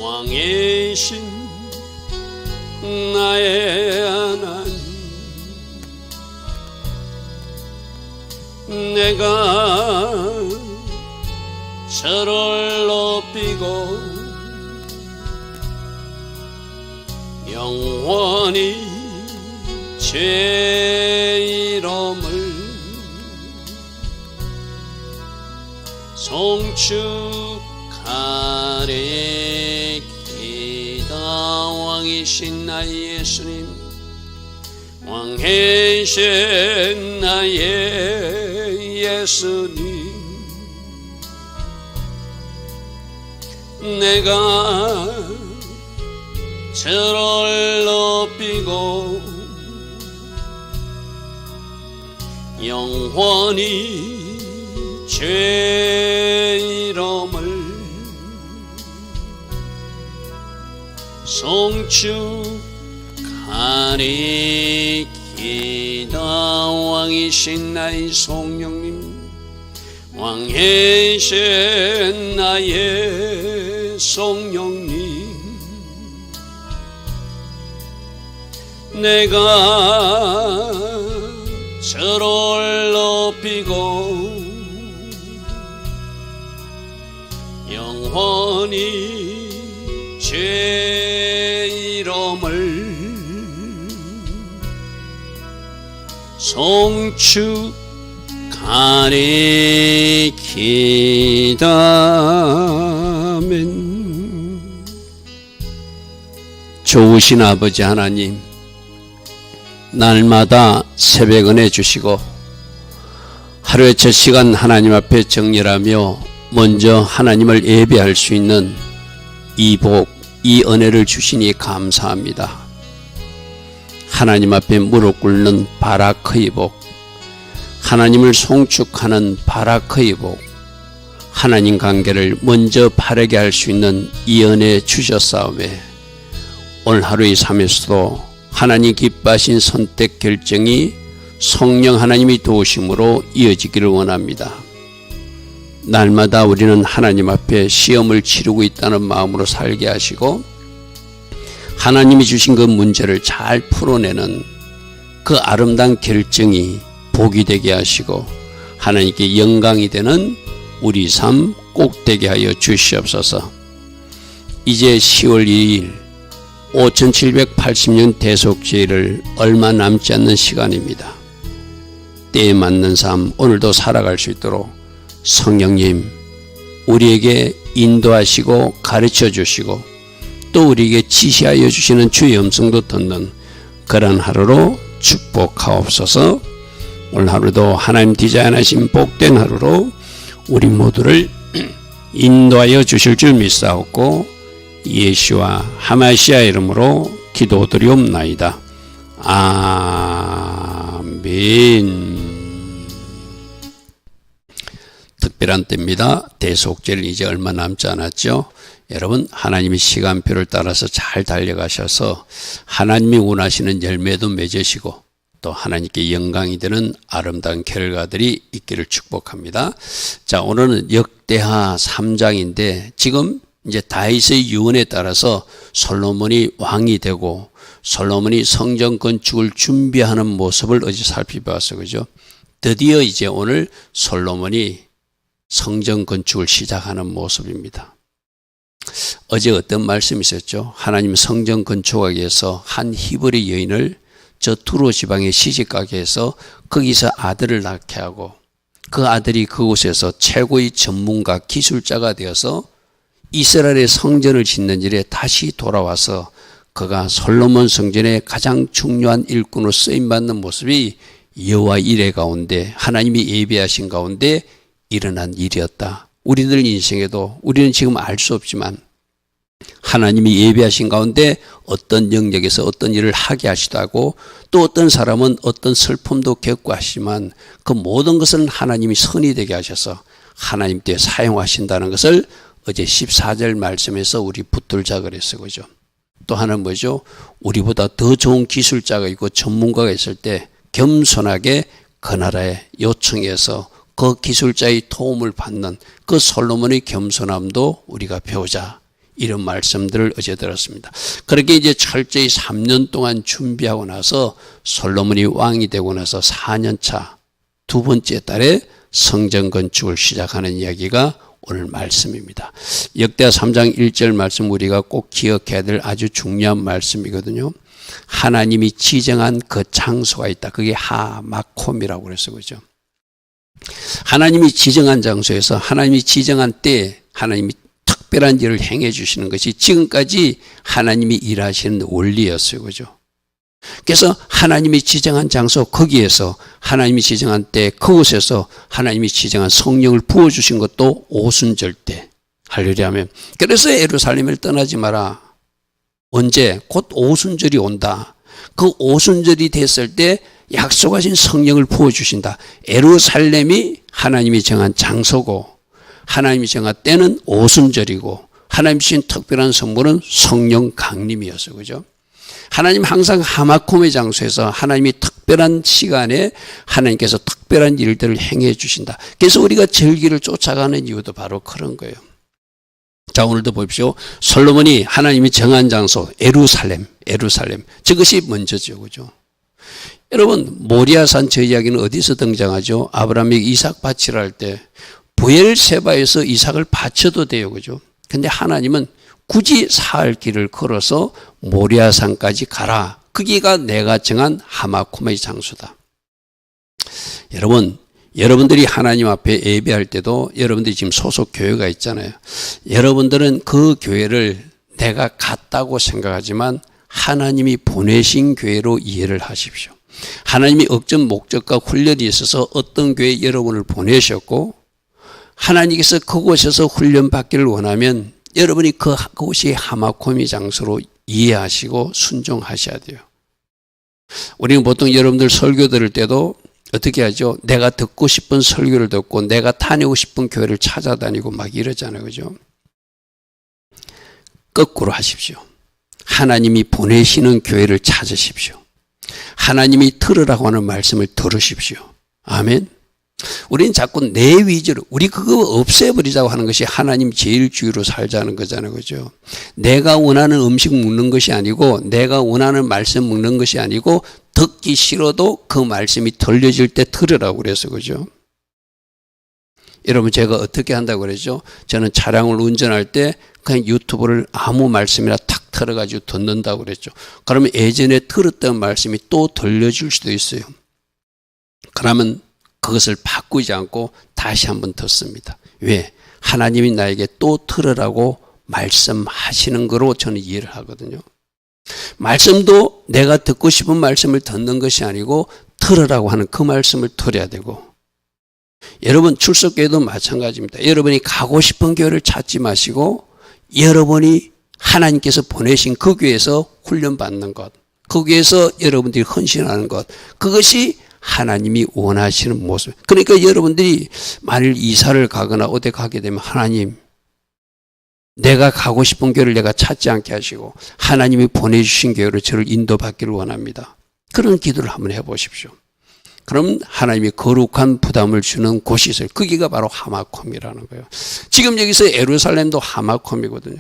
왕이신 나의 하나님, 내가 저를 높이고 영원히 제 이름을 송축하리이다. 왕이신 나의 예수님, 왕이신 나의 예수님, 내가 저를 높이고 영원히 제 이름을 송축하리이다. 왕이신 나의 성령님, 왕이신 나의 성령님, 내가 저를 높이고 영원히 제 이름을 송축하리이다. 아멘. 좋으신 아버지 하나님, 날마다 새벽 은혜 주시고 하루의 첫 시간 하나님 앞에 정렬하며 먼저 하나님을 예배할 수 있는 이 복, 이 은혜를 주시니 감사합니다. 하나님 앞에 무릎 꿇는 바라크의 복, 하나님을 송축하는 바라크의 복, 하나님 관계를 먼저 바르게 할 수 있는 이 은혜 주셨사오매 오늘 하루의 삶에서도 하나님 기뻐하신 선택 결정이 성령 하나님이 도우심으로 이어지기를 원합니다. 날마다 우리는 하나님 앞에 시험을 치르고 있다는 마음으로 살게 하시고 하나님이 주신 그 문제를 잘 풀어내는 그 아름다운 결정이 복이 되게 하시고 하나님께 영광이 되는 우리 삶 꼭 되게 하여 주시옵소서. 이제 10월 2일 5780년 대속죄일을 얼마 남지 않는 시간입니다. 때에 맞는 삶 오늘도 살아갈 수 있도록 성령님 우리에게 인도하시고 가르쳐 주시고 또 우리에게 지시하여 주시는 주의 음성도 듣는 그런 하루로 축복하옵소서. 오늘 하루도 하나님 디자인하신 복된 하루로 우리 모두를 인도하여 주실 줄 믿사옵고 예수와 하마시아 이름으로 기도드리옵나이다. 아멘. 특별한 때입니다. 대속죄를 이제 얼마 남지 않았죠. 여러분 하나님의 시간표를 따라서 잘 달려가셔서 하나님이 원하시는 열매도 맺으시고 또 하나님께 영광이 되는 아름다운 결과들이 있기를 축복합니다. 자, 오늘은 역대하 3장인데 지금 이제 다윗의 유언에 따라서 솔로몬이 왕이 되고 솔로몬이 성전 건축을 준비하는 모습을 어제 살펴봤어요. 그죠? 드디어 이제 오늘 솔로몬이 성전 건축을 시작하는 모습입니다. 어제 어떤 말씀이 있었죠? 하나님 성전 건축하기 위해서 한 히브리 여인을 저 두로 지방에 시집가게 해서 거기서 아들을 낳게 하고 그 아들이 그곳에서 최고의 전문가 기술자가 되어서 이스라엘의 성전을 짓는 일에 다시 돌아와서 그가 솔로몬 성전의 가장 중요한 일꾼으로 쓰임받는 모습이 여호와 이레 가운데 하나님이 예비하신 가운데 일어난 일이었다. 우리들 인생에도 우리는 지금 알 수 없지만 하나님이 예비하신 가운데 어떤 영역에서 어떤 일을 하게 하시도 하고 또 어떤 사람은 어떤 슬픔도 겪고 하시지만 그 모든 것은 하나님이 선이 되게 하셔서 하나님 때 사용하신다는 것을 어제 14절 말씀에서 우리 붙들자 그랬어요. 그죠? 또 하나는 뭐죠? 우리보다 더 좋은 기술자가 있고 전문가가 있을 때 겸손하게 그 나라에 요청해서 그 기술자의 도움을 받는 그 솔로몬의 겸손함도 우리가 배우자. 이런 말씀들을 어제 들었습니다. 그렇게 이제 철저히 3년 동안 준비하고 나서 솔로몬이 왕이 되고 나서 4년 차 두 번째 달에 성전 건축을 시작하는 이야기가 오늘 말씀입니다. 역대하 3장 1절 말씀 우리가 꼭 기억해야 될 아주 중요한 말씀이거든요. 하나님이 지정한 그 장소가 있다. 그게 하마콤이라고 그래서 그죠. 하나님이 지정한 장소에서 하나님이 지정한 때에 하나님이 특별한 일을 행해 주시는 것이 지금까지 하나님이 일하시는 원리였어요. 그죠? 그래서 하나님이 지정한 장소 거기에서 하나님이 지정한 때 그곳에서 하나님이 지정한 성령을 부어주신 것도 오순절 때 할렐루야 하면 그래서 예루살렘을 떠나지 마라. 언제? 곧 오순절이 온다. 그 오순절이 됐을 때 약속하신 성령을 부어주신다. 예루살렘이 하나님이 정한 장소고 하나님이 정한 때는 오순절이고 하나님 주신 특별한 선물은 성령 강림이었어요. 그죠? 하나님 항상 하마콤의 장소에서 하나님이 특별한 시간에 하나님께서 특별한 일들을 행해 주신다. 그래서 우리가 절기를 쫓아가는 이유도 바로 그런 거예요. 자, 오늘도 보십시오. 솔로몬이 하나님이 정한 장소 예루살렘 저것이 먼저죠. 그죠? 여러분 모리아산 저 이야기는 어디서 등장하죠? 아브라함이 이삭 바치를 할 때 부엘세바에서 이삭을 바쳐도 돼요. 그죠? 근데 하나님은 굳이 사흘 길을 걸어서 모리아산까지 가라. 거기가 내가 정한 하마콤의 장소다. 여러분, 여러분들이 하나님 앞에 예배할 때도 여러분들이 지금 소속 교회가 있잖아요. 여러분들은 그 교회를 내가 갔다고 생각하지만 하나님이 보내신 교회로 이해를 하십시오. 하나님이 어떤 목적과 훈련이 있어서 어떤 교회에 여러분을 보내셨고 하나님께서 그곳에서 훈련받기를 원하면 여러분이 그곳이 하마콤의 장소로 이해하시고 순종하셔야 돼요. 우리는 보통 여러분들 설교 들을 때도 어떻게 하죠? 내가 듣고 싶은 설교를 듣고 내가 다니고 싶은 교회를 찾아다니고 막 이러잖아요. 그죠? 거꾸로 하십시오. 하나님이 보내시는 교회를 찾으십시오. 하나님이 들으라고 하는 말씀을 들으십시오. 아멘. 우리는 자꾸 내 위주로 우리 그거 없애버리자고 하는 것이 하나님 제일 주의로 살자는 거잖아요. 그죠? 내가 원하는 음식 먹는 것이 아니고 내가 원하는 말씀 먹는 것이 아니고 듣기 싫어도 그 말씀이 들려질 때 들으라고 그래서 그죠? 여러분 제가 어떻게 한다고 그러죠? 저는 차량을 운전할 때 그냥 유튜브를 아무 말씀이나 탁 틀어가지고 듣는다고 그랬죠. 그러면 예전에 들었던 말씀이 또 들려줄 수도 있어요. 그러면 그것을 바꾸지 않고 다시 한번 듣습니다. 왜? 하나님이 나에게 또 들으라고 말씀하시는 거로 저는 이해를 하거든요. 말씀도 내가 듣고 싶은 말씀을 듣는 것이 아니고 들으라고 하는 그 말씀을 들어야 되고 여러분 출석교회도 마찬가지입니다. 여러분이 가고 싶은 교회를 찾지 마시고 여러분이 하나님께서 보내신 그 교회에서 훈련받는 것 그 교회에서 여러분들이 헌신하는 것 그것이 하나님이 원하시는 모습. 그러니까 여러분들이 만일 이사를 가거나 어디 가게 되면 하나님 내가 가고 싶은 교회를 내가 찾지 않게 하시고 하나님이 보내주신 교회로 저를 인도받기를 원합니다. 그런 기도를 한번 해보십시오. 그럼 하나님이 거룩한 부담을 주는 곳이 있어요. 거기가 바로 하마콤이라는 거예요. 지금 여기서 예루살렘도 하마콤이거든요.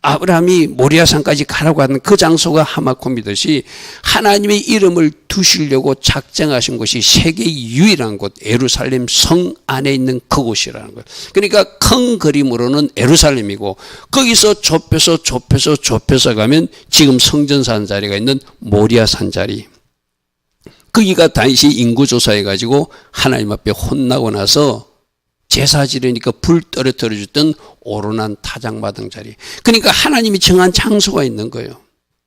아브라함이 모리아산까지 가라고 하는 그 장소가 하마콤이듯이 하나님의 이름을 두시려고 작정하신 곳이 세계 유일한 곳 예루살렘 성 안에 있는 그곳이라는 거예요. 그러니까 큰 그림으로는 예루살렘이고 거기서 좁혀서 가면 지금 성전산 자리가 있는 모리아산 자리 거기가 다윗이 인구조사해가지고 하나님 앞에 혼나고 나서 제사 지르니까 불 떨어뜨려 줬던 오르난 타작마당 자리. 그러니까 하나님이 정한 장소가 있는 거예요.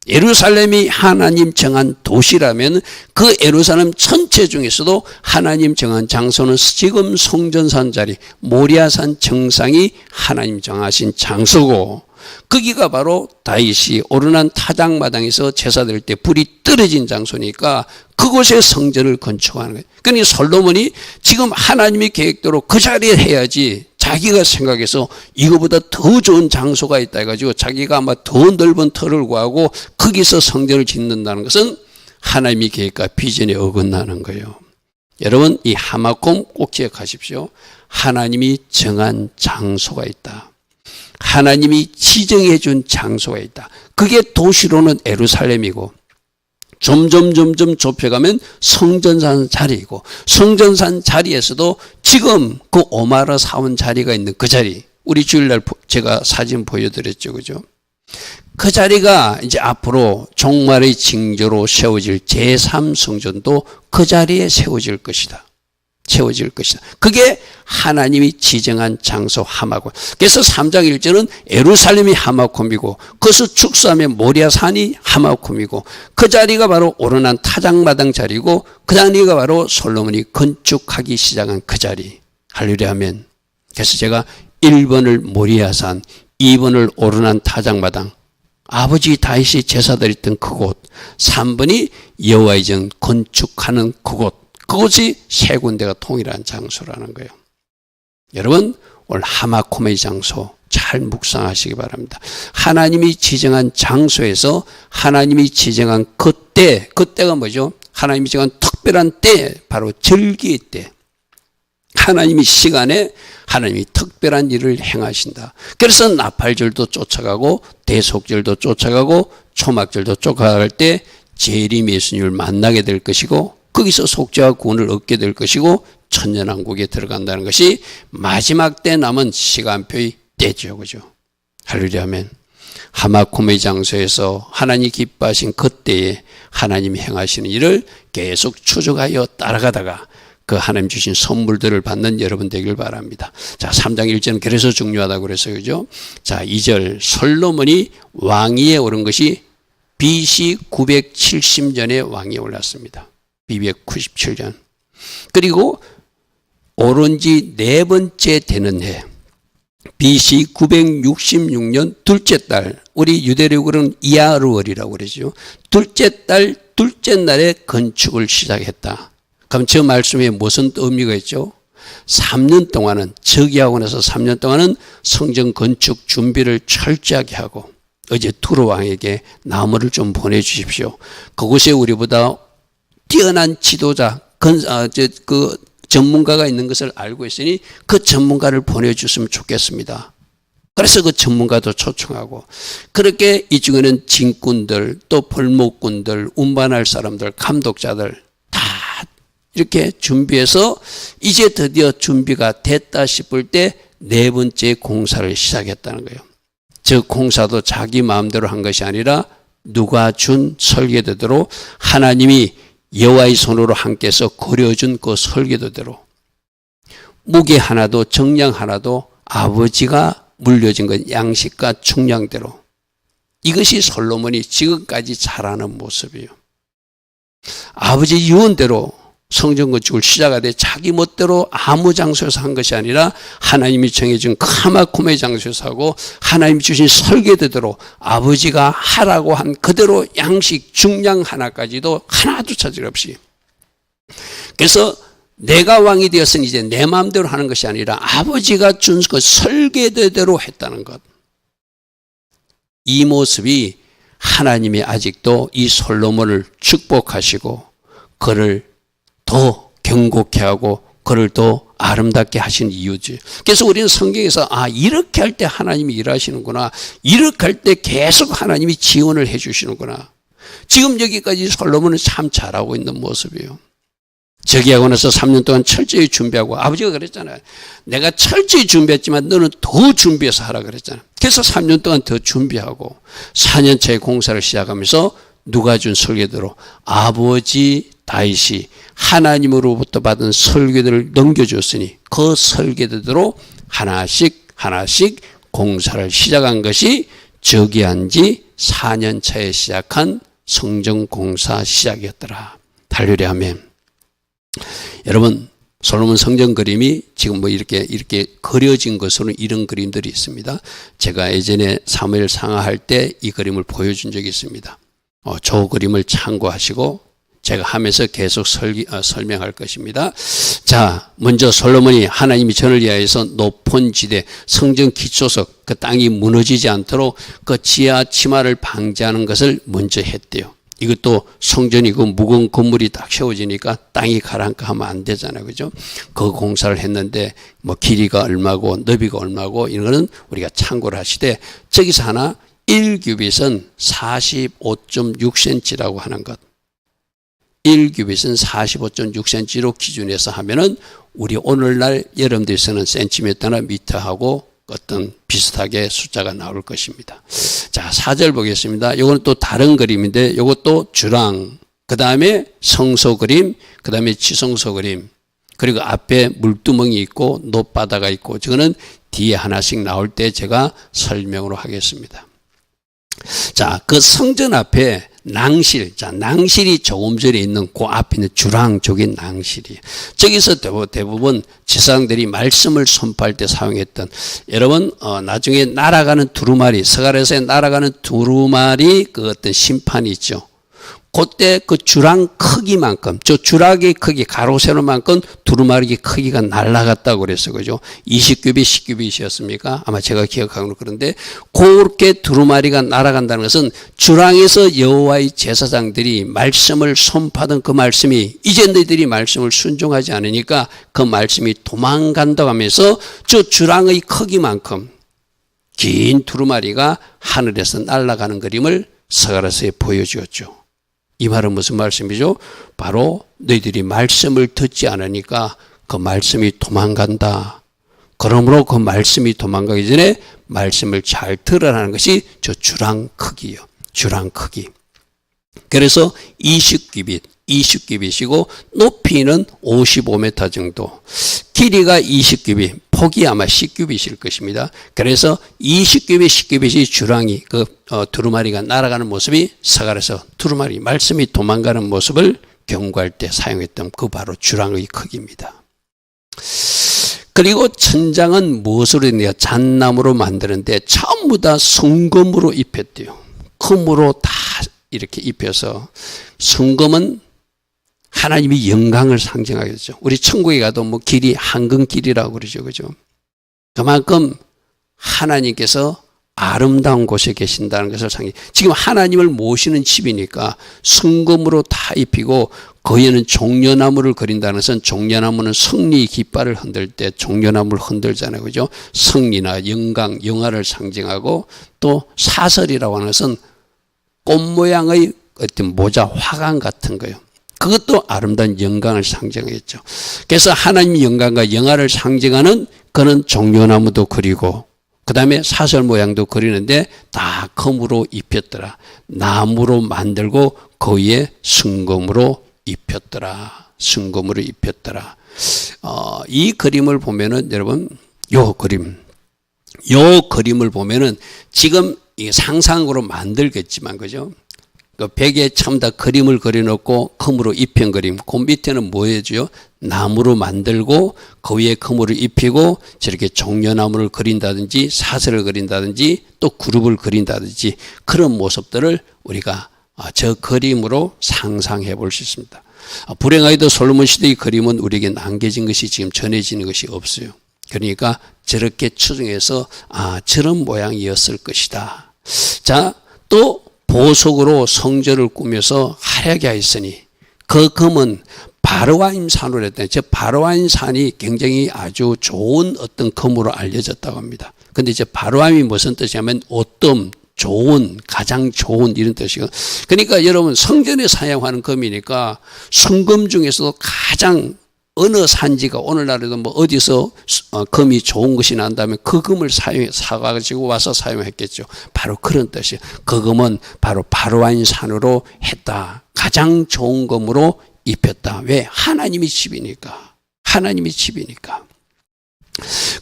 예루살렘이 하나님 정한 도시라면 그 예루살렘 전체 중에서도 하나님 정한 장소는 지금 성전산 자리 모리아산 정상이 하나님 정하신 장소고 거기가 바로 다윗이 오르난 타작마당에서 제사 드릴 때 불이 떨어진 장소니까 그곳에 성전을 건축하는 거예요. 그러니 솔로몬이 지금 하나님의 계획대로 그 자리에 해야지 자기가 생각해서 이거보다 더 좋은 장소가 있다 해가지고 자기가 아마 더 넓은 터를 구하고 거기서 성전을 짓는다는 것은 하나님의 계획과 비전에 어긋나는 거예요. 여러분 이 하마콤 꼭 기억하십시오. 하나님이 정한 장소가 있다. 하나님이 지정해 준 장소가 있다. 그게 도시로는 예루살렘이고 점점 좁혀가면 성전산 자리이고 성전산 자리에서도 지금 그 오마르 사원 자리가 있는 그 자리, 우리 주일날 제가 사진 보여드렸죠. 그죠? 그 자리가 이제 앞으로 종말의 징조로 세워질 제3성전도 그 자리에 세워질 것이다. 채워질 것이다. 그게 하나님이 지정한 장소 하마곰. 그래서 3장 1절은 예루살렘이 하마곰이고 그것을 축소하면 모리아산이 하마곰이고 그 자리가 바로 오르난 타작마당 자리고 그 자리가 바로 솔로몬이 건축하기 시작한 그 자리. 할렐루야 아멘. 그래서 제가 1번을 모리아산, 2번을 오르난 타작마당, 아버지 다윗이 제사드렸던 그곳, 3번이 여호와의 전 건축하는 그곳, 그것이 세 군데가 통일한 장소라는 거예요. 여러분 오늘 하마콤의 장소 잘 묵상하시기 바랍니다. 하나님이 지정한 장소에서 하나님이 지정한 그때, 그때가 뭐죠? 하나님이 지정한 특별한 때, 바로 절기의 때, 하나님이 시간에 하나님이 특별한 일을 행하신다. 그래서 나팔절도 쫓아가고 대속절도 쫓아가고 초막절도 쫓아갈 때 재림 예수님을 만나게 될 것이고 거기서 속죄와 구원을 얻게 될 것이고 천년왕국에 들어간다는 것이 마지막 때 남은 시간표의 때죠. 그죠? 할렐루야 아멘. 하마콤의 장소에서 하나님이 기뻐하신 그때에 하나님이 행하시는 일을 계속 추적하여 따라가다가 그 하나님 주신 선물들을 받는 여러분 되길 바랍니다. 자, 3장 1절은 그래서 중요하다고 그래서 그죠? 자, 2절 솔로몬이 왕위에 오른 것이 BC 970년에 왕위에 올랐습니다. 297년. 그리고 오른 지 네 번째 되는 해 BC 966년 둘째 달, 우리 유대력으로는 이하르월이라고 그러죠. 둘째 달 둘째 날에 건축을 시작했다. 그럼 저 말씀에 무슨 의미가 있죠? 3년 동안은, 즉위하고 나서 3년 동안은 성전 건축 준비를 철저하게 하고 어제 두로 왕에게 나무를 좀 보내주십시오. 그곳에 우리보다 뛰어난 지도자, 그 전문가가 있는 것을 알고 있으니 그 전문가를 보내주셨으면 좋겠습니다. 그래서 그 전문가도 초청하고 그렇게 이쪽에는 진꾼들, 또 벌목꾼들, 운반할 사람들, 감독자들 다 이렇게 준비해서 이제 드디어 준비가 됐다 싶을 때 네 번째 공사를 시작했다는 거예요. 저 공사도 자기 마음대로 한 것이 아니라 누가 준 설계도대로 하나님이 여호와의 손으로 함께해서 그려준 그 설계도대로 무게 하나도 정량 하나도 아버지가 물려진 것 양식과 충량대로 이것이 솔로몬이 지금까지 잘하는 모습이에요. 아버지 유언대로 성전 건축을 시작하되 자기 멋대로 아무 장소에서 한 것이 아니라 하나님이 정해준 하마콤의 장소에서 하고 하나님이 주신 설계대로 아버지가 하라고 한 그대로 양식 중량 하나까지도 하나도 차질 없이. 그래서 내가 왕이 되었으니 이제 내 마음대로 하는 것이 아니라 아버지가 준 그 설계대로 했다는 것. 이 모습이 하나님이 아직도 이 솔로몬을 축복하시고 그를 더 경고케 하고 그를 더 아름답게 하신 이유지. 그래서 우리는 성경에서 이렇게 할 때 하나님이 일하시는구나. 이렇게 할 때 계속 하나님이 지원을 해 주시는구나. 지금 여기까지 솔로몬은 참 잘하고 있는 모습이에요. 즉위하고 나서 3년 동안 철저히 준비하고 아버지가 그랬잖아요. 내가 철저히 준비했지만 너는 더 준비해서 하라 그랬잖아요. 그래서 3년 동안 더 준비하고 4년차의 공사를 시작하면서 누가 준 설계대로 아버지 다윗이 하나님으로부터 받은 설계들을 넘겨줬으니 그 설계대로 하나씩 공사를 시작한 것이 즉위한 지 4년 차에 시작한 성전 공사 시작이었더라. 할렐루야 아멘. 여러분 솔로몬 성전 그림이 지금 뭐 이렇게 그려진 것으로는 이런 그림들이 있습니다. 제가 예전에 사무엘 상하할 때 이 그림을 보여준 적이 있습니다. 저 그림을 참고하시고 제가 하면서 계속 설명할 것입니다. 자, 먼저 솔로몬이 하나님이 전을 위하여서 높은 지대, 성전 기초석, 그 땅이 무너지지 않도록 그 지하 치마를 방지하는 것을 먼저 했대요. 이것도 성전이고 무거운 건물이 딱 세워지니까 땅이 가라앉고 하면 안 되잖아요. 그죠? 그 공사를 했는데 뭐 길이가 얼마고 너비가 얼마고 이런 거는 우리가 참고를 하시되 저기서 하나 1규빗은 45.6cm라고 하는 것. 1규빗은 45.6cm로 기준해서 하면은 우리 오늘날 여러분들이 쓰는 센티미터나 미터하고 어떤 비슷하게 숫자가 나올 것입니다. 자, 4절 보겠습니다. 이건 또 다른 그림인데 이것도 주랑, 그 다음에 성소 그림, 그 다음에 지성소 그림, 그리고 앞에 물두멍이 있고 놋바다가 있고 저거는 뒤에 하나씩 나올 때 제가 설명으로 하겠습니다. 자, 그 성전 앞에 낭실, 자, 낭실이 조금 전에 있는 그 앞에 있는 주랑 저게 낭실이에요. 저기서 대부분 제사장들이 말씀을 선포할 때 사용했던, 여러분, 나중에 날아가는 두루마리, 서갈에서 날아가는 두루마리 그 어떤 심판이 있죠. 그때 그 주랑 크기만큼, 저 주락의 크기, 가로 세로만큼 두루마리 크기가 날아갔다고 그랬어요. 그죠? 20규빗, 10규빗이었습니까? 아마 제가 기억하고는 그런데, 그렇게 두루마리가 날아간다는 것은 주랑에서 여호와의 제사장들이 말씀을 선포하던 그 말씀이 이제 너희들이 말씀을 순종하지 않으니까 그 말씀이 도망간다고 하면서 저 주랑의 크기만큼 긴 두루마리가 하늘에서 날아가는 그림을 서갈에서 보여주었죠. 이 말은 무슨 말씀이죠? 바로 너희들이 말씀을 듣지 않으니까 그 말씀이 도망간다. 그러므로 그 말씀이 도망가기 전에 말씀을 잘 들으라는 것이 저 주랑 크기요. 주랑 크기. 그래서 20규빗이고 높이는 55m 정도. 길이가 20규빗, 폭이 아마 10규빗일 것입니다. 그래서 20규빗, 10규빗이 주랑이 그 두루마리가 날아가는 모습이 서갈에서 두루마리 말씀이 도망가는 모습을 경고할 때 사용했던 그 바로 주랑의 크기입니다. 그리고 천장은 무엇으로 했냐? 잣나무로 만드는데 전부 다 순금으로 입혔대요. 금으로 다 이렇게 입혀서, 순금은 하나님이 영광을 상징하겠죠. 우리 천국에 가도 뭐 길이 황금길이라고 그러죠. 그죠? 그만큼 하나님께서 아름다운 곳에 계신다는 것을 상징. 지금 하나님을 모시는 집이니까 순금으로 다 입히고 거기에는 종려나무를 그린다는 것은, 종려나무는 승리 깃발을 흔들 때 종려나무를 흔들잖아요. 그죠? 승리나 영광, 영화를 상징하고, 또 사설이라고 하는 것은 꽃 모양의 어떤 모자, 화관 같은 거예요. 그것도 아름다운 영광을 상징하겠죠. 그래서 하나님의 영광과 영화를 상징하는 그는 종려나무도 그리고 그 다음에 사설 모양도 그리는데 다 금으로 입혔더라. 나무로 만들고 거기에 순금으로 입혔더라. 순금으로 입혔더라. 이 그림을 보면은 여러분, 요 그림을 보면은 지금 상상으로 만들겠지만, 그죠? 그 벽에 참 다 그림을 그려놓고 금으로 입힌 그림, 그 밑에는 뭐 해줘요? 나무로 만들고 그 위에 금으로 입히고 저렇게 종려나무를 그린다든지 사슬을 그린다든지 또 그룹을 그린다든지 그런 모습들을 우리가 저 그림으로 상상해 볼 수 있습니다. 불행하게도 솔로몬 시대의 그림은 우리에게 남겨진 것이 지금 전해지는 것이 없어요. 그러니까 저렇게 추정해서 저런 모양이었을 것이다. 자, 또 보석으로 성전을 꾸며서 화려하게 하였으니 그 금은 바르와임 산으로 했다. 저 바르와임 산이 굉장히 아주 좋은 어떤 금으로 알려졌다고 합니다. 근데 이제 바르와임이 무슨 뜻이냐면 어떤 좋은, 가장 좋은 이런 뜻이고, 그러니까 여러분 성전에 사용하는 금이니까 순금 중에서도 가장 어느 산지가 오늘날에도 뭐 어디서 금이 좋은 것이 난다면 그 금을 사가지고 와서 사용했겠죠. 바로 그런 뜻이에요. 그 금은 바로 바르와임 산으로 했다. 가장 좋은 금으로 입혔다. 왜? 하나님이 집이니까. 하나님이 집이니까.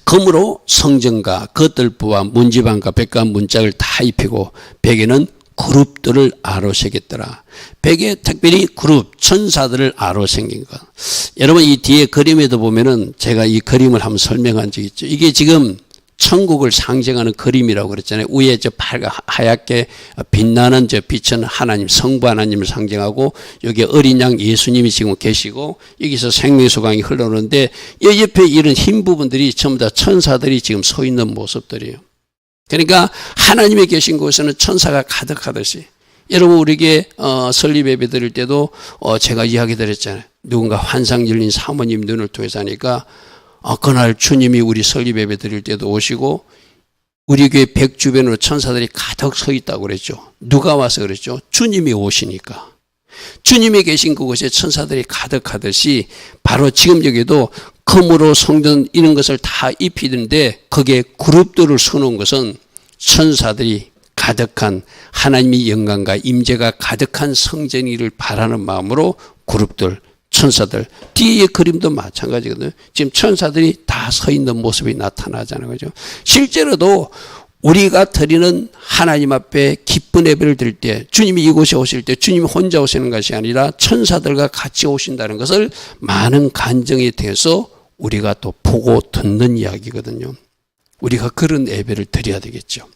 금으로 성전과 겉들부와 문지방과 벽과 문짝을 다 입히고 벽에는 그룹들을 아로 새겼더라. 벽에 특별히 그룹, 천사들을 아로 새긴 것. 여러분 이 뒤에 그림에도 보면은 제가 이 그림을 한번 설명한 적이 있죠. 이게 지금 천국을 상징하는 그림이라고 그랬잖아요. 위에 저 하얗게 빛나는 저 빛은 하나님, 성부 하나님을 상징하고 여기 어린 양 예수님이 지금 계시고 여기서 생명수강이 흘러오는데 이 옆에 이런 흰 부분들이 전부 다 천사들이 지금 서 있는 모습들이에요. 그러니까 하나님이 계신 곳에는 천사가 가득하듯이 여러분 우리에게 설립 예배 드릴 때도 제가 이야기 드렸잖아요. 누군가 환상 열린 사모님 눈을 통해서 하니까 그날 주님이 우리 설립 예배 드릴 때도 오시고 우리 교회 백 주변으로 천사들이 가득 서 있다고 그랬죠. 누가 와서 그랬죠? 주님이 오시니까. 주님이 계신 그곳에 천사들이 가득하듯이 바로 지금 여기도 금으로 성전 이런 것을 다 입히는데 거기에 그룹들을 서놓은 것은 천사들이 가득한 하나님의 영광과 임재가 가득한 성전이를 바라는 마음으로 그룹들, 천사들, 뒤에 그림도 마찬가지거든요. 지금 천사들이 다 서 있는 모습이 나타나잖아요. 그죠? 실제로도 우리가 드리는 하나님 앞에 기쁜 예배를 드릴 때 주님이 이곳에 오실 때 주님이 혼자 오시는 것이 아니라 천사들과 같이 오신다는 것을 많은 간증에 대해서 우리가 또 보고 듣는 이야기거든요. 우리가 그런 예배를 드려야 되겠죠.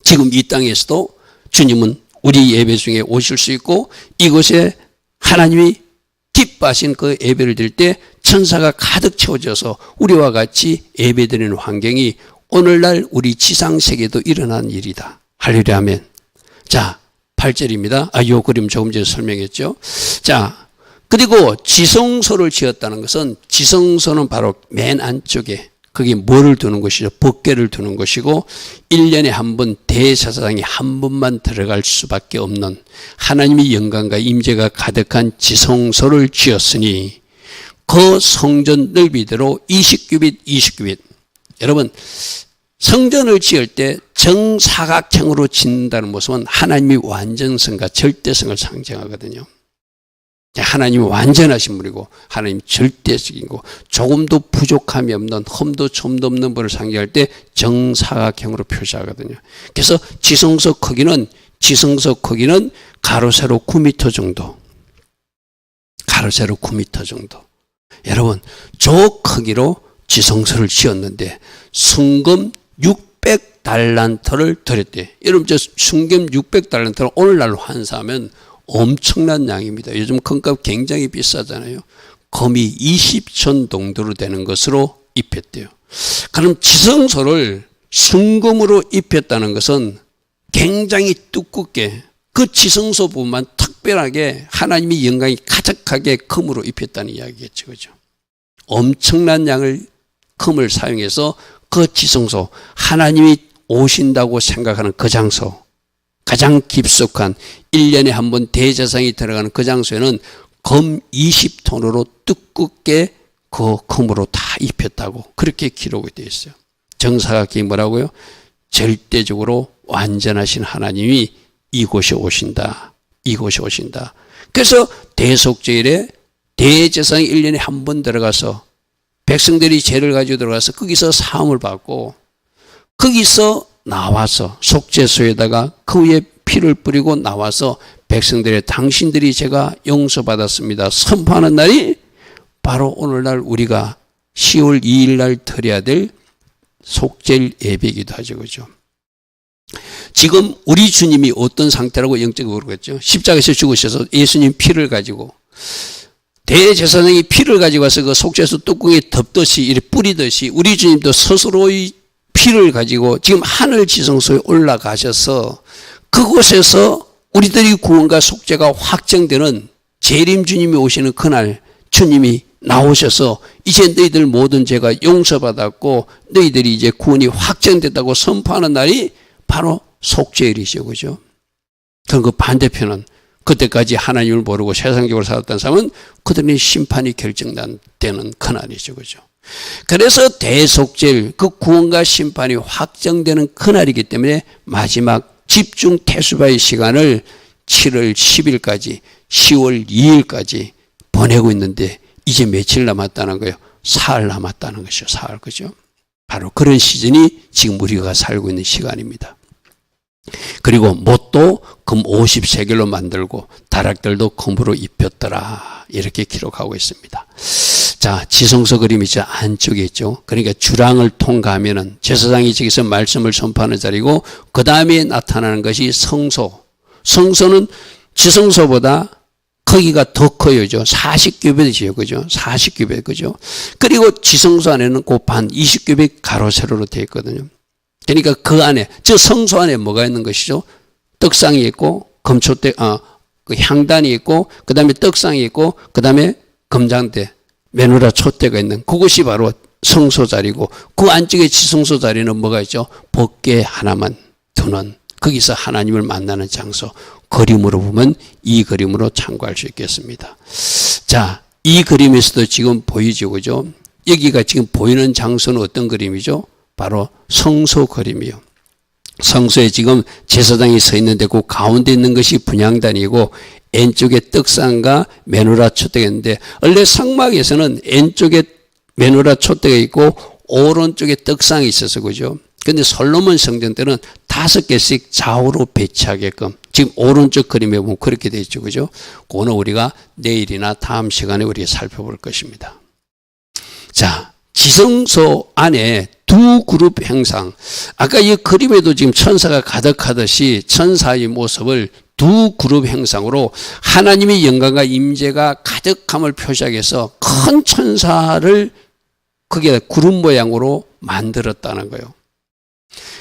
지금 이 땅에서도 주님은 우리 예배 중에 오실 수 있고 이곳에 하나님이 기뻐하신 그 예배를 드릴 때 천사가 가득 채워져서 우리와 같이 예배 드리는 환경이 오늘날 우리 지상세계도 일어난 일이다. 할렐루야 아멘. 자, 8절입니다. 요 그림 조금 전에 설명했죠. 자, 그리고 지성소를 지었다는 것은 지성소는 바로 맨 안쪽에 거기 뭐를 두는 것이죠? 법궤를 두는 것이고 1년에 한 번 대제사장이 한 번만 들어갈 수밖에 없는 하나님의 영광과 임재가 가득한 지성소를 지었으니 그 성전 넓이대로 20규빗 여러분 성전을 지을 때 정사각형으로 짓는다는 모습은 하나님의 완전성과 절대성을 상징하거든요. 하나님이 완전하신 분이고 하나님 절대적이고 조금도 부족함이 없는 흠도 점도 없는 분을 상징할 때 정사각형으로 표시하거든요. 그래서 지성소 크기는 가로 세로 9m 정도. 가로 세로 9m 정도. 여러분 저 크기로 지성소를 지었는데 순금 600달란트를 드렸대. 여러분 저 순금 600달란트를 오늘날로 환산하면 엄청난 양입니다. 요즘 금값 굉장히 비싸잖아요. 금이 20천 동도로 되는 것으로 입혔대요. 그럼 지성소를 순금으로 입혔다는 것은 굉장히 두껍게 그 지성소 부분만 특별하게 하나님의 영광이 가득하게 금으로 입혔다는 이야기겠죠. 그죠? 엄청난 양을 금을 사용해서 그 지성소 하나님이 오신다고 생각하는 그 장소 가장 깊숙한 1년에 한 번 대제사장이 들어가는 그 장소에는 금 20톤으로 두껍게 그 금으로 다 입혔다고 그렇게 기록이 되어 있어요. 정사각형이 뭐라고요? 절대적으로 완전하신 하나님이 이곳에 오신다. 이곳에 오신다. 그래서 대속죄일에 대제사장이 1년에 한 번 들어가서 백성들이 죄를 가지고 들어가서 거기서 사함을 받고 거기서 나와서 속죄소에다가 그 위에 피를 뿌리고 나와서 백성들의 당신들이 제가 용서받았습니다 선포하는 날이 바로 오늘날 우리가 10월 2일 날 드려야 될 속죄일 예배이기도 하죠. 그죠? 지금 우리 주님이 어떤 상태라고 영적으로 모르겠죠. 십자가에서 죽으셔서 예수님 피를 가지고 대제사장이 피를 가지고 와서 그 속죄소 뚜껑에 덮듯이 이렇게 뿌리듯이 우리 주님도 스스로의 피를 가지고 지금 하늘 지성소에 올라가셔서 그곳에서 우리들의 구원과 속죄가 확정되는 재림 주님이 오시는 그날 주님이 나오셔서 이제 너희들 모든 죄가 용서받았고 너희들이 이제 구원이 확정됐다고 선포하는 날이 바로 속죄일이죠. 그죠? 그럼 그 반대편은 그때까지 하나님을 모르고 세상적으로 살았던 사람은 그들의 심판이 결정되는 그날이죠. 그죠? 그래서 대속죄일 그 구원과 심판이 확정되는 그날이기 때문에 마지막 집중 태수바의 시간을 7월 10일까지 10월 2일까지 보내고 있는데 이제 며칠 남았다는 거예요. 사흘 남았다는 것이죠. 사흘. 그죠? 바로 그런 시즌이 지금 우리가 살고 있는 시간입니다. 그리고 못도 금 50세겔로 만들고 다락들도 금으로 입혔더라. 이렇게 기록하고 있습니다. 자, 지성소 그림이 저 안쪽에 있죠. 그러니까 주랑을 통과하면은 제사장이 저기서 말씀을 선포하는 자리고 그 다음에 나타나는 것이 성소. 성소는 지성소보다 크기가 더 커요. 40규빗이죠. 그죠? 40규빗. 그죠? 그리고 지성소 안에는 곱한 20규빗 가로 세로로 되어 있거든요. 그러니까 그 안에, 저 성소 안에 뭐가 있는 것이죠? 떡상이 있고 금초대, 그 향단이 있고, 그 다음에 떡상이 있고, 그 다음에 금장대, 메누라 촛대가 있는 그것이 바로 성소 자리고, 그 안쪽에 지성소 자리는 뭐가 있죠? 법궤 하나만 두는, 거기서 하나님을 만나는 장소. 그림으로 보면 이 그림으로 참고할 수 있겠습니다. 자, 이 그림에서도 지금 보이죠, 그죠? 여기가 지금 보이는 장소는 어떤 그림이죠? 바로 성소 그림이요. 성소에 지금 제사장이 서 있는데 그 가운데 있는 것이 분향단이고, 왼쪽에 떡상과 메누라 촛대가 있는데, 원래 성막에서는 왼쪽에 메누라 촛대가 있고 오른쪽에 떡상이 있어서 그죠. 근데 솔로몬 성전 때는 5개씩 좌우로 배치하게끔, 지금 오른쪽 그림에 보면 그렇게 되어 있죠, 그죠? 그거는 우리가 내일이나 다음 시간에 우리가 살펴볼 것입니다. 자, 지성소 안에 두 그룹 형상. 아까 이 그림에도 지금 천사가 가득하듯이 천사의 모습을 두 그룹 형상으로 하나님의 영광과 임재가 가득함을 표시하기 위해서 큰 천사를 그게 그룹 모양으로 만들었다는 거예요.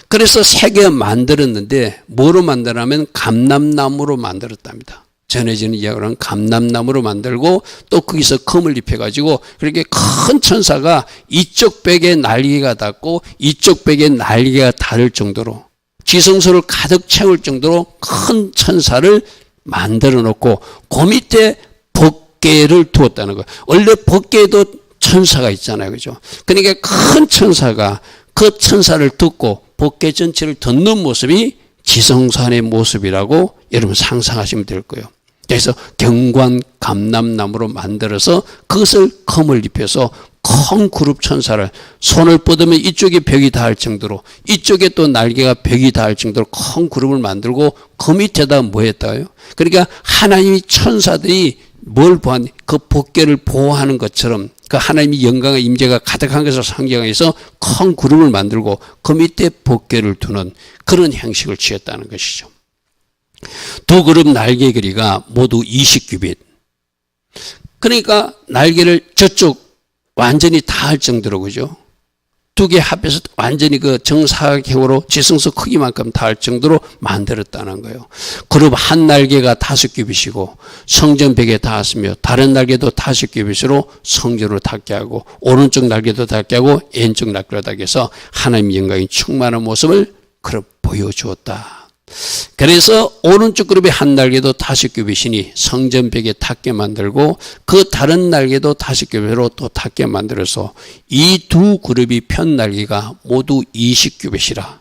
그래서 3개 만들었는데 뭐로 만들냐면 감람나무로 만들었답니다. 전해지는 이야기로는 감람나무로 만들고 또 거기서 금을 입혀가지고 그렇게 큰 천사가 이쪽 벽에 날개가 닿고 이쪽 벽에 날개가 닿을 정도로 지성소를 가득 채울 정도로 큰 천사를 만들어 놓고 그 밑에 법궤를 두었다는 거예요. 원래 법궤에도 천사가 있잖아요, 그죠? 그러니까 큰 천사가 그 천사를 듣고 법궤 전체를 듣는 모습이 지성소 안의 모습이라고 여러분 상상하시면 될 거예요. 그래서 경관 감람나무로 만들어서 그것을 금을 입혀서 큰 그룹 천사를 손을 뻗으면 이쪽에 벽이 닿을 정도로 이쪽에 또 날개가 벽이 닿을 정도로 큰 그룹을 만들고 그 밑에다 뭐 했다고요? 그러니까 하나님의 천사들이 뭘 보한 그 법궤를 보호하는 것처럼 그 하나님의 영광과 임재가 가득한 것을 상징해서 큰 그룹을 만들고 그 밑에 법궤를 두는 그런 형식을 취했다는 것이죠. 두 그룹 날개 길이가 모두 20규빗. 그러니까 날개를 저쪽 완전히 닿을 정도로 그죠? 두 개 합해서 완전히 그 정사각형으로 지성소 크기만큼 닿을 정도로 만들었다는 거예요. 그룹 한 날개가 5규빗이고 성전 벽에 닿았으며 다른 날개도 5규빗으로 성전으로 닿게 하고 오른쪽 날개도 닿게 하고 왼쪽 날개도 닿게 해서 하나님의 영광이 충만한 모습을 그렇게 보여주었다. 그래서 오른쪽 그룹의 한 날개도 5규빗이니 성전벽에 닿게 만들고 그 다른 날개도 5규빗으로 또 닿게 만들어서 이 두 그룹이 편 날개가 모두 20규빗이라.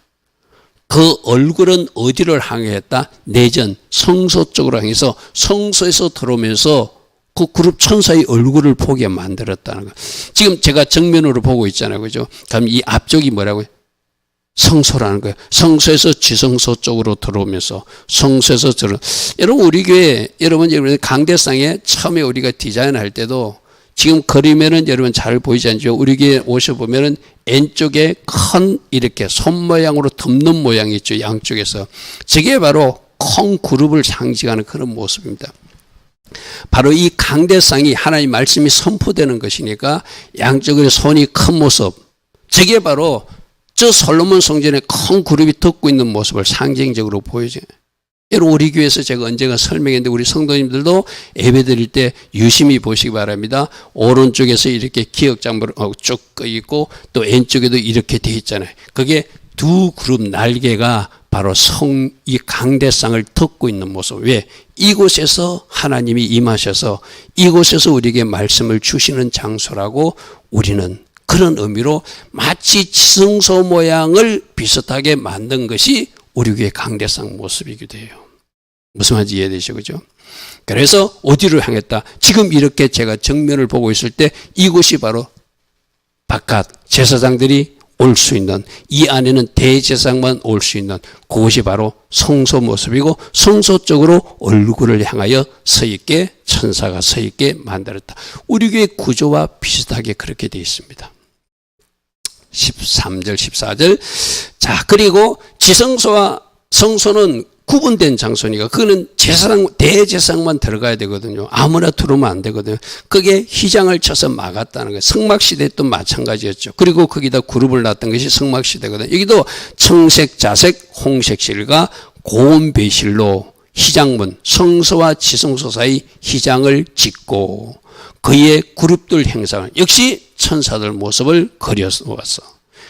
그 얼굴은 어디를 향했다? 내전 성소 쪽으로 향해서 성소에서 들어오면서 그 그룹 천사의 얼굴을 보게 만들었다는 거예요. 지금 제가 정면으로 보고 있잖아요, 그죠? 그럼 이 앞쪽이 뭐라고요? 성소라는 거예요. 성소에서 지성소 쪽으로 들어오면서 성소에서 여러분 우리 교회 여러분 강대상에 처음에 우리가 디자인할 때도 지금 그림에는 여러분 잘 보이지 않죠? 우리 교회 오셔보면은 왼쪽에 큰 이렇게 손 모양으로 덮는 모양이 있죠. 양쪽에서. 저게 바로 큰 그룹을 상징하는 그런 모습입니다. 바로 이 강대상이 하나님 말씀이 선포되는 것이니까 양쪽으로 손이 큰 모습. 저게 바로 저 솔로몬 성전에 큰 그룹이 덮고 있는 모습을 상징적으로 보여줘요. 여러분 우리 교회에서 제가 언젠가 설명했는데 우리 성도님들도 예배 드릴 때 유심히 보시기 바랍니다. 오른쪽에서 이렇게 기역장부로 쭉 꺼 있고 또 왼쪽에도 이렇게 돼 있잖아요. 그게 두 그룹 날개가 바로 이 강대상을 덮고 있는 모습. 왜? 이곳에서 하나님이 임하셔서 이곳에서 우리에게 말씀을 주시는 장소라고 우리는 그런 의미로 마치 지성소 모양을 비슷하게 만든 것이 우리 교회 강대상 모습이기도 해요. 무슨 말인지 이해되시죠? 그죠? 그래서 어디로 향했다? 지금 이렇게 제가 정면을 보고 있을 때 이곳이 바로 바깥 제사장들이 올 수 있는 이 안에는 대제사장만 올 수 있는 그것이 바로 성소 모습이고 성소 쪽으로 얼굴을 향하여 서 있게 천사가 서 있게 만들었다. 우리 교회 구조와 비슷하게 그렇게 되어 있습니다. 13절 14절. 자, 그리고 지성소와 성소는 구분된 장소니까 그거는 제사장 대제사장만 들어가야 되거든요. 아무나 들어오면 안 되거든요. 그게 휘장을 쳐서 막았다는 거예요. 성막시대 또 마찬가지였죠. 그리고 거기다 그룹을 놨던 것이 성막시대거든요. 여기도 청색, 자색, 홍색 실과 고운 배실로 휘장문, 성소와 지성소 사이 휘장을 짓고 그의 그룹들 행상을 역시 천사들 모습을 그려놓았어.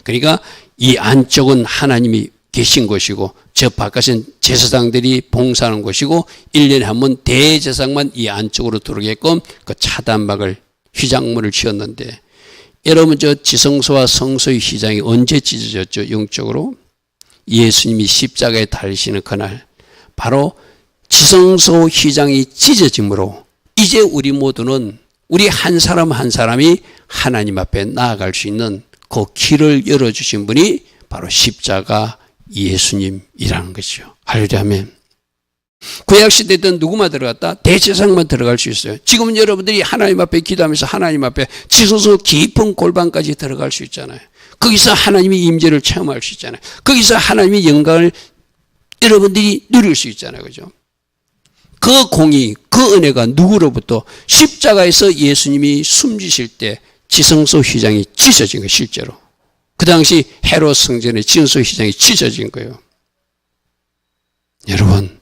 그러니까 이 안쪽은 하나님이 계신 곳이고 저 바깥은 제사장들이 봉사하는 곳이고 1년에 한 번 대제사장만 이 안쪽으로 들어오게끔 그 차단막을 휘장문을 지었는데 여러분 저 지성소와 성소의 휘장이 언제 찢어졌죠? 영적으로 예수님이 십자가에 달리시는 그날 바로 지성소 휘장이 찢어짐으로 이제 우리 모두는 우리 한 사람 한 사람이 하나님 앞에 나아갈 수 있는 그 길을 열어주신 분이 바로 십자가 예수님이라는 것이죠. 할렐루야 아멘. 구약시대 때는 누구만 들어갔다? 대제사장만 들어갈 수 있어요. 지금은 여러분들이 하나님 앞에 기도하면서 하나님 앞에 지성소 깊은 골방까지 들어갈 수 있잖아요. 거기서 하나님의 임재를 체험할 수 있잖아요. 거기서 하나님의 영광을 여러분들이 누릴 수 있잖아요. 그죠? 그 공의, 그 은혜가 누구로부터 십자가에서 예수님이 숨지실 때 지성소 휘장이 찢어진 거예요. 실제로. 그 당시 헤롯 성전의 지성소 휘장이 찢어진 거예요. 여러분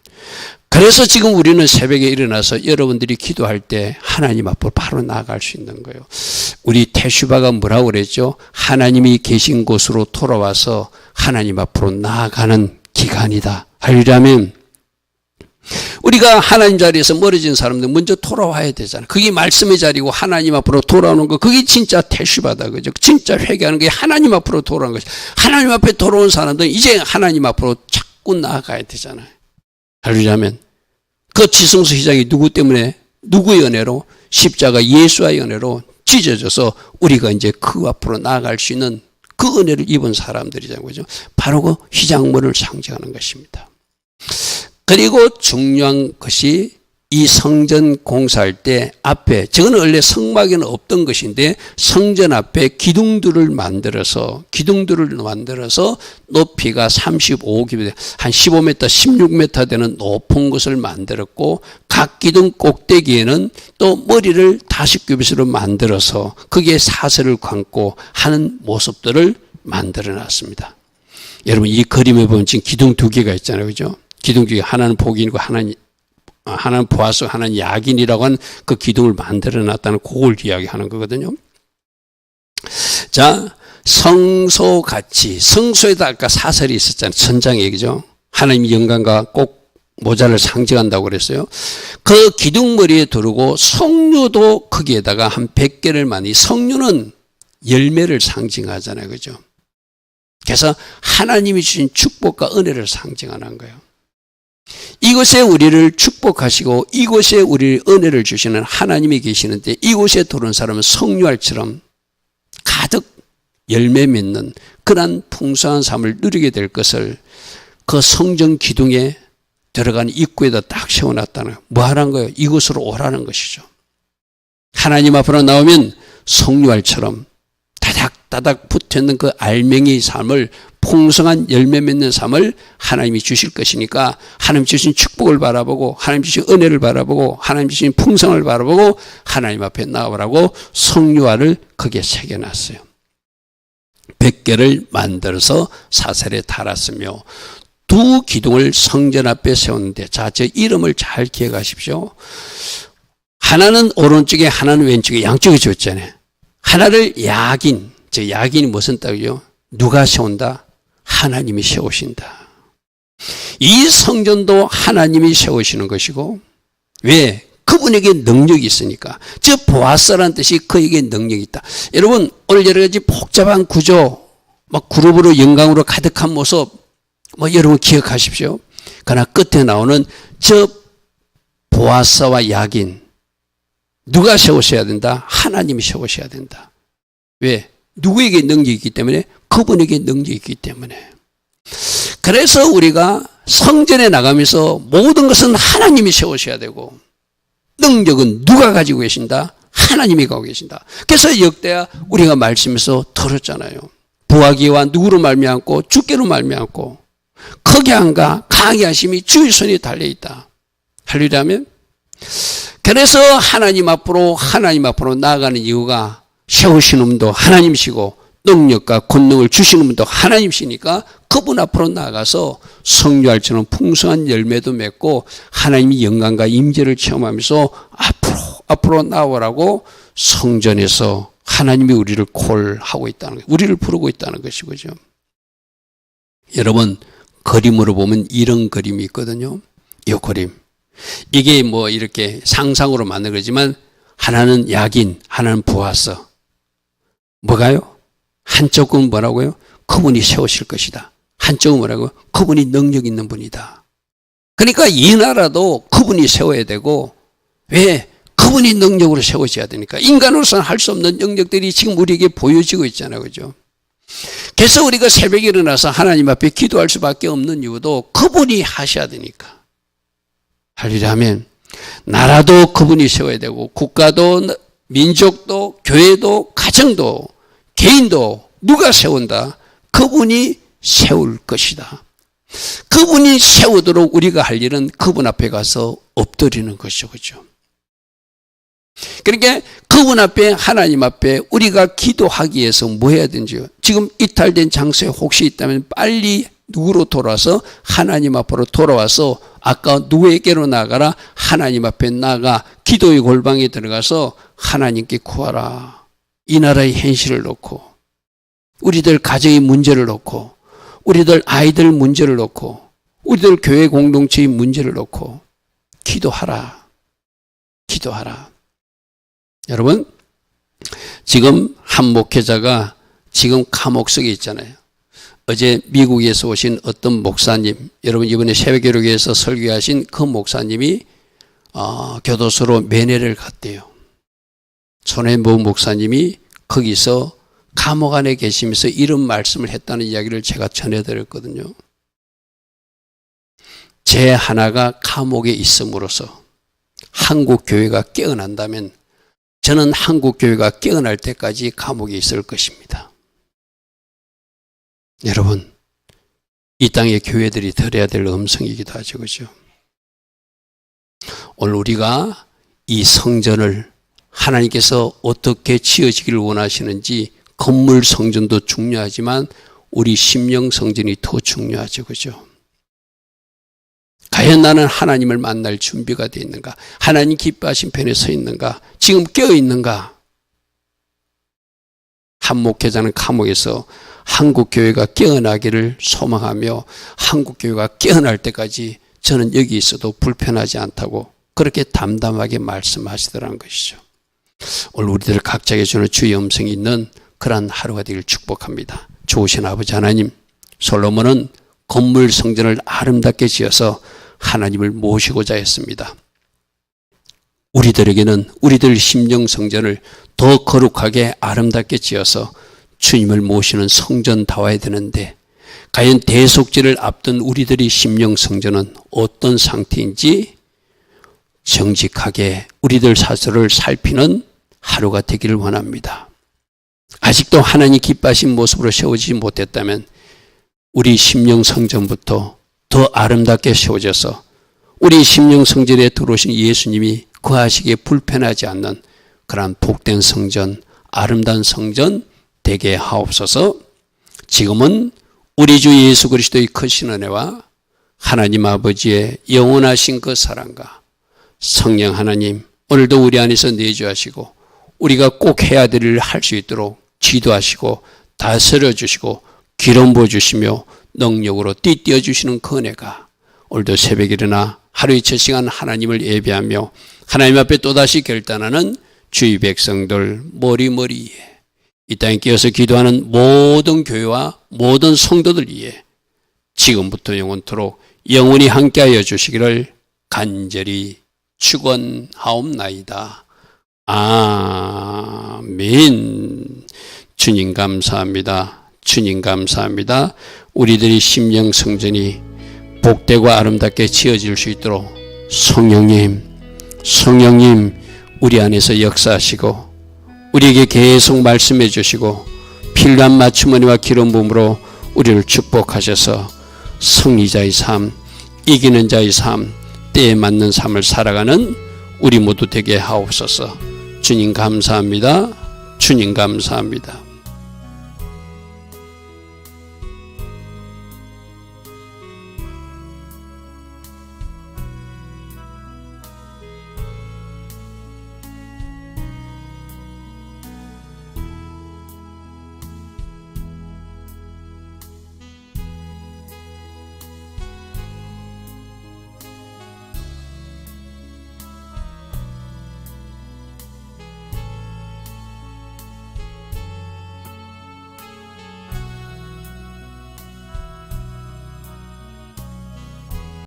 그래서 지금 우리는 새벽에 일어나서 여러분들이 기도할 때 하나님 앞으로 바로 나아갈 수 있는 거예요. 우리 태슈바가 뭐라고 그랬죠? 하나님이 계신 곳으로 돌아와서 하나님 앞으로 나아가는 기간이다. 할렐루야. 우리가 하나님 자리에서 멀어진 사람들 먼저 돌아와야 되잖아요. 그게 말씀의 자리고 하나님 앞으로 돌아오는 거 그게 진짜 태슈바다. 그죠? 진짜 회개하는 게 하나님 앞으로 돌아오는 것이. 하나님 앞에 돌아온 사람들은 이제 하나님 앞으로 자꾸 나아가야 되잖아요. 할렐루야. 그 지성소 휘장이 누구 때문에 누구의 은혜로 십자가 예수의 은혜로 찢어져서 우리가 이제 그 앞으로 나아갈 수 있는 그 은혜를 입은 사람들이잖아요. 그죠? 바로 그 휘장문을 상징하는 것입니다. 그리고 중요한 것이 이 성전 공사할 때 앞에 저거는 원래 성막에는 없던 것인데 성전 앞에 기둥들을 만들어서 높이가 35규빗 한 15m 16m 되는 높은 것을 만들었고 각 기둥 꼭대기에는 또 머리를 50규빗으로 만들어서 거기에 사슬을 감고 하는 모습들을 만들어 놨습니다. 여러분 이 그림에 보면 지금 기둥 두 개가 있잖아요. 그죠? 기둥 중에 하나는 복인이고 하나는 보아서 하나는 야긴이라고 하는 그 기둥을 만들어 놨다는 그걸 이야기하는 거거든요. 자, 성소같이 성소에다 아까 사설이 있었잖아요. 천장 얘기죠. 하나님의 영광과 꼭 모자를 상징한다고 그랬어요. 그 기둥머리에 두르고 석류도 거기에다가 한 100개를 많이 석류는 열매를 상징하잖아요. 그죠? 그래서 하나님이 주신 축복과 은혜를 상징하는 거예요. 이곳에 우리를 축복하시고 이곳에 우리를 은혜를 주시는 하나님이 계시는데 이곳에 들어온 사람은 석류알처럼 가득 열매 맺는 그러한 풍성한 삶을 누리게 될 것을 그 성전 기둥에 들어가는 입구에다 딱 세워놨다는 거예요. 뭐 하라는 거예요? 이곳으로 오라는 것이죠. 하나님 앞으로 나오면 석류알처럼 다닥다닥 붙어있는 그 알맹이의 삶을 풍성한 열매 맺는 삶을 하나님이 주실 것이니까 하나님 주신 축복을 바라보고 하나님 주신 은혜를 바라보고 하나님 주신 풍성을 바라보고 하나님 앞에 나오라고 석류알을 거기에 새겨놨어요. 100개를 만들어서 사슬에 달았으며 두 기둥을 성전 앞에 세웠는데 자, 저 이름을 잘 기억하십시오. 하나는 오른쪽에 하나는 왼쪽에 양쪽에 줬잖아요. 하나를 야긴, 저 야긴이 무슨 뜻이요? 누가 세운다? 하나님이 세우신다. 이 성전도 하나님이 세우시는 것이고 왜? 그분에게 능력이 있으니까. 저 보아스라는 뜻이 그에게 능력이 있다. 여러분 오늘 여러 가지 복잡한 구조 막 그룹으로 영광으로 가득한 모습 뭐 여러분 기억하십시오. 그러나 끝에 나오는 저 보아스와 야긴 누가 세우셔야 된다? 하나님이 세우셔야 된다. 왜? 누구에게 능력이 있기 때문에? 그분에게 능력이 있기 때문에. 그래서 우리가 성전에 나가면서 모든 것은 하나님이 세우셔야 되고 능력은 누가 가지고 계신다? 하나님이 가지고 계신다. 그래서 역대야 우리가 말씀에서 들었잖아요. 부하기와 누구로 말미암고 주께로 말미암고 크게 한가 강하게 하심이 주의 손에 달려있다. 할렐루야면 그래서 하나님 앞으로 나아가는 이유가 세우시는 분도 하나님이시고 능력과 권능을 주시는 분도 하나님이시니까 그분 앞으로 나가서 성류알처럼 풍성한 열매도 맺고 하나님의 영광과 임재를 체험하면서 앞으로 나오라고 성전에서 하나님이 우리를 콜하고 있다는 거예요. 우리를 부르고 있다는 것이죠. 여러분, 그림으로 보면 이런 그림이 있거든요. 이 그림. 이게 뭐 이렇게 상상으로 만든 거지만 하나는 약인, 하나는 부하서. 뭐가요? 한쪽은 뭐라고요? 그분이 세우실 것이다. 한쪽은 뭐라고요? 그분이 능력 있는 분이다. 그러니까 이 나라도 그분이 세워야 되고, 왜? 그분이 능력으로 세워져야 되니까. 인간으로서는 할 수 없는 능력들이 지금 우리에게 보여지고 있잖아요. 그죠? 그래서 우리가 새벽에 일어나서 하나님 앞에 기도할 수밖에 없는 이유도 그분이 하셔야 되니까. 하려면 나라도 그분이 세워야 되고, 국가도, 민족도, 교회도, 가정도, 개인도 누가 세운다? 그분이 세울 것이다. 그분이 세우도록 우리가 할 일은 그분 앞에 가서 엎드리는 것이죠. 그죠? 그러니까 그분 앞에, 하나님 앞에 우리가 기도하기 위해서 뭐 해야 되는지요? 지금 이탈된 장소에 혹시 있다면 빨리 누구로 돌아와서 하나님 앞으로 돌아와서 아까 누구에게로 나가라? 하나님 앞에 나가 기도의 골방에 들어가서 하나님께 구하라. 이 나라의 현실을 놓고, 우리들 가정의 문제를 놓고, 우리들 아이들 문제를 놓고, 우리들 교회 공동체의 문제를 놓고 기도하라. 기도하라. 여러분, 지금 한 목회자가 지금 감옥 속에 있잖아요. 어제 미국에서 오신 어떤 목사님, 여러분 이번에 새벽기록에서 설교하신 그 목사님이 교도소로 면회를 갔대요. 손해보 목사님이 거기서 감옥 안에 계시면서 이런 말씀을 했다는 이야기를 제가 전해드렸거든요. 제 하나가 감옥에 있음으로써 한국 교회가 깨어난다면 저는 한국 교회가 깨어날 때까지 감옥에 있을 것입니다. 여러분, 이 땅의 교회들이 들어야 될 음성이기도 하죠. 그죠? 오늘 우리가 이 성전을 하나님께서 어떻게 지어지기를 원하시는지, 건물 성전도 중요하지만 우리 심령 성전이 더 중요하죠. 그죠? 과연 나는 하나님을 만날 준비가 되어 있는가? 하나님 기뻐하신 편에 서 있는가? 지금 깨어 있는가? 한 목회자는 감옥에서 한국 교회가 깨어나기를 소망하며 한국 교회가 깨어날 때까지 저는 여기 있어도 불편하지 않다고 그렇게 담담하게 말씀하시더라는 것이죠. 오늘 우리들 각자에게 주는 주의 음성이 있는 그러한 하루가 되기를 축복합니다. 좋으신 아버지 하나님, 솔로몬은 건물 성전을 아름답게 지어서 하나님을 모시고자 했습니다. 우리들에게는 우리들 심령 성전을 더 거룩하게 아름답게 지어서 주님을 모시는 성전다워야 되는데, 과연 대속죄를 앞둔 우리들의 심령 성전은 어떤 상태인지 정직하게 우리들 사슬을 살피는 하루가 되기를 원합니다. 아직도 하나님 기뻐하신 모습으로 세워지지 못했다면 우리 심령 성전부터 더 아름답게 세워져서 우리 심령 성전에 들어오신 예수님이 거하시기에 불편하지 않는 그러한 복된 성전, 아름다운 성전 되게 하옵소서. 지금은 우리 주 예수 그리스도의 크신 은혜와 하나님 아버지의 영원하신 그 사랑과 성령 하나님, 오늘도 우리 안에서 내주하시고 우리가 꼭 해야 될 일을 할 수 있도록 지도하시고 다스려 주시고 기름 부어주시며 능력으로 띠띠어 주시는 그 은혜가 오늘도 새벽에 일어나 하루의 첫 시간 하나님을 예배하며 하나님 앞에 또다시 결단하는 주의 백성들 머리머리에 이 땅에 끼어서 기도하는 모든 교회와 모든 성도들 위해 지금부터 영원토록 영원히 함께하여 주시기를 간절히 축원하옵나이다. 아멘. 주님 감사합니다. 주님 감사합니다. 우리들의 심령 성전이 복되고 아름답게 지어질 수 있도록 성령님 우리 안에서 역사하시고 우리에게 계속 말씀해 주시고 필요한 맞춤원이와 기름 부음으로 우리를 축복하셔서 승리자의 삶, 이기는 자의 삶, 때에 맞는 삶을 살아가는 우리 모두 되게 하옵소서. 주님 감사합니다. 주님 감사합니다.